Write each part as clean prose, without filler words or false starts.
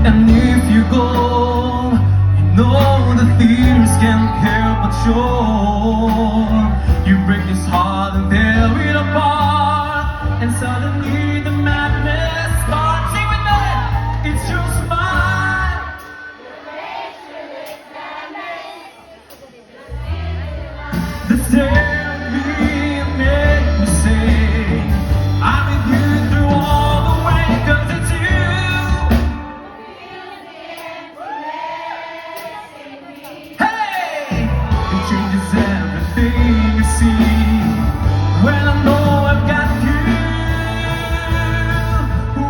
And if you go, you know the thieves can't help but show. You break his heart and tear it apart, and suddenly the madness starts. Sing with me, it's your smile. The tell me, make me say, I'm with you through all the way, 'cause it's you. Hey, it changes everything you see when I know I've got you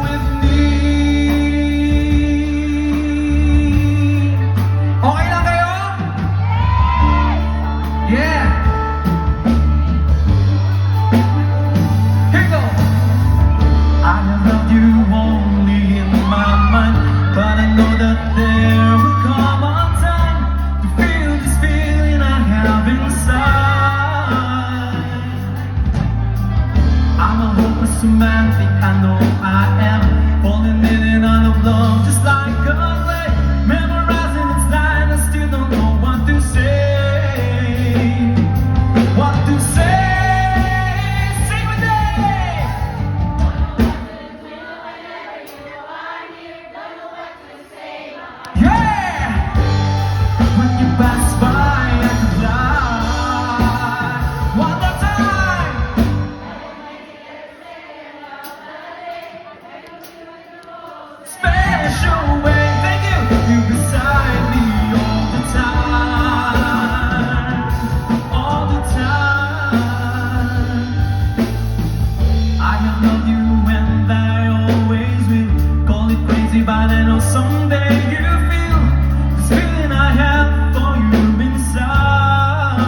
with me. Okay lang kayo? Yeah. Here we go. I have loved you only in my mind, but I know that there will come a time to feel this feeling I have inside. I'm a hopeless romantic, I know I am falling in and out of love just like a flame, memorizing its line. I still don't know what to say. What to say? Sing with me. Yeah! When you pass by, I could lie. One more time. Special way, thank you. You beside me all the time, all the time. I have loved you and I always will. Call it crazy, but I know someday you feel this feeling I have for you inside.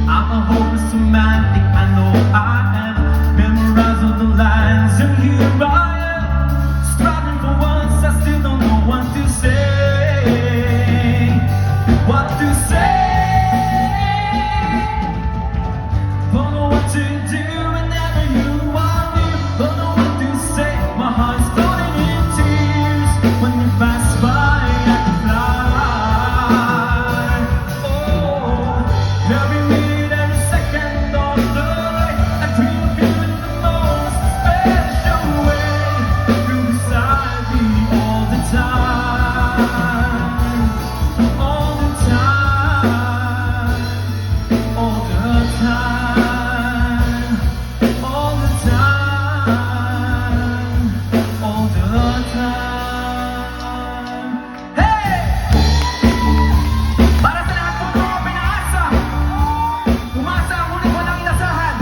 I'm a hopeless romantic, I know I am. Memorize all the lines and here I am, striving for once. I still don't know what to say. What to say? Don't know what to do whenever you are near. Don't know what to say. My heart's floating in tears. When you pass by, I can fly. Oh, every minute, every second of the day, I dream of you in the most special way. You're beside me all the time, all the time, all the time, all the time, all the time. Hey! Para sa lahat po mga pinaasa, umasa ang ngunit walang inasahan.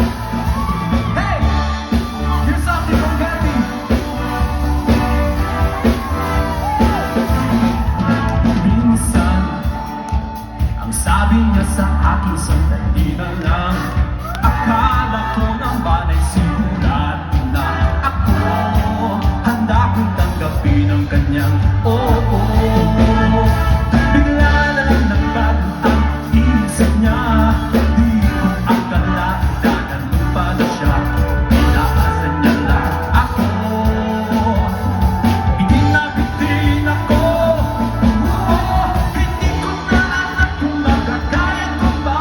Hey! Here's something from Gandhi. Minsan, ang sabi niya sa akin, sandali na lang. Akala ko naman ay simulan na. Ako, handa kong tanggapin ang kanyang oo. Bigla na lang nagbago ang isip niya. Di ko akala na ganun pala siya. Inaasan niya lang ako. Hindi nabitin ako. Hindi ko na alam kung magkakaya ko ba.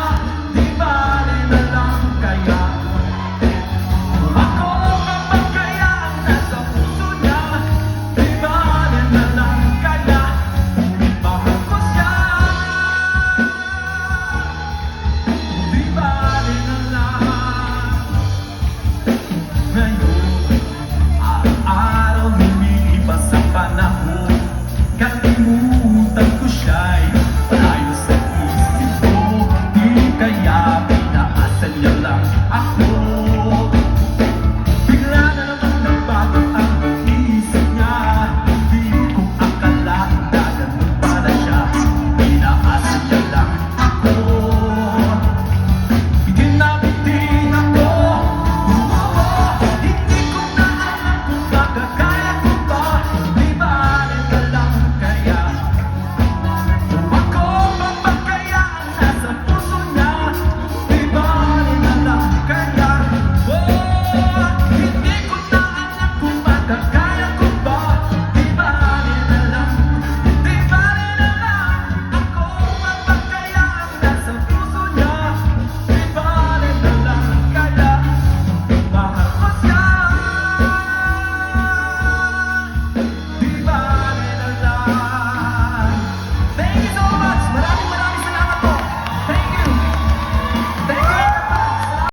Di bali na lang kaya. Ako kapag kaya ang nasa puso niya. Di bali na lang kaya. maraming